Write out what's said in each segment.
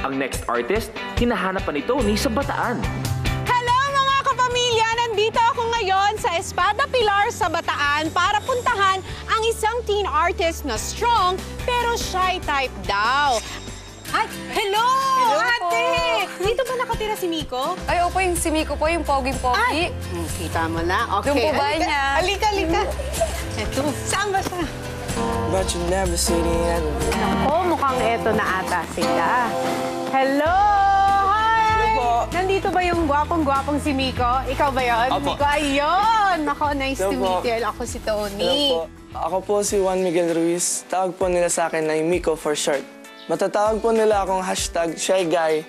Ang next artist, hinahanap pa nito ni sa Bataan. Hello mga kapamilya! Nandito ako ngayon sa Espada Pilar sa Bataan para puntahan ang isang teen artist na strong pero shy type daw. Ay, hello! Ate! Dito ba nakatira si Miko? Ay, opo, yung si Miko po, yung poging-pogi. Kita mo na. Okay. Yung po ba niya? Halika. Eto, saan ba siya? But you never see the end of it. Ako, mukhang eto na ata sila. Hello! Hi! Hello po. Nandito ba yung gwapong-gwapong si Miko? Ikaw ba yun? Opo. Miko, ayun! Ako, nice Hello to po. meet you. Ako si Tony. Hello po. Ako po si Juan Miguel Ruiz. Tawag po nila sa akin ay Miko for short. Matatawag po nila akong #shyguy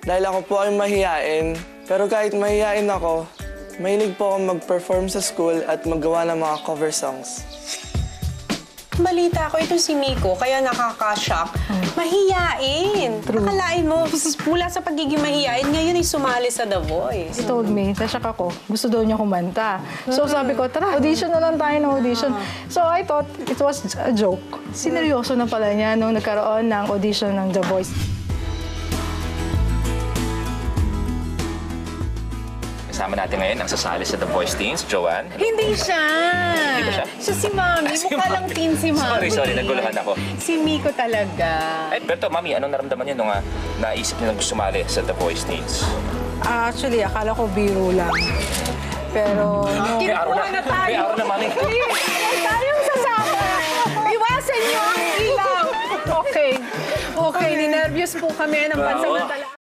dahil ako po ay mahiyain. Pero kahit mahiyain ako, mahilig po akong mag-perform sa school at magawa ng mga cover songs. Balita ko, ito si Miko, kaya nakaka-shock. Mahiyain. Nakalain mo, mula sa pagiging mahiyain, ngayon ay sumali sa The Voice. He told me, nasyak ako, gusto daw niya kumanta. So sabi ko, tara, audition na lang tayo ng audition. So I thought it was a joke. Sineryoso na pala niya nung nagkaroon ng audition ng The Voice. Kasama natin ngayon ang sasali sa The Voice Teens, Joanne. Hindi siya. Hindi ba siya? Siya si Mami. Si Mukha Mami. lang teen si Mami. Sorry, naguluhan ako. Si Miko talaga. Ay, pero Mami, anong naramdaman niyo nung naisip niyo na sumali sa The Voice Teens? Actually, akala ko biro lang. Pero May araw Kinukuha na tayo. May araw na, Mami. Huwag tayong sasama. Iwasan niyo ang ilaw. Okay. Okay, ninervyos po kami ng pansamantala.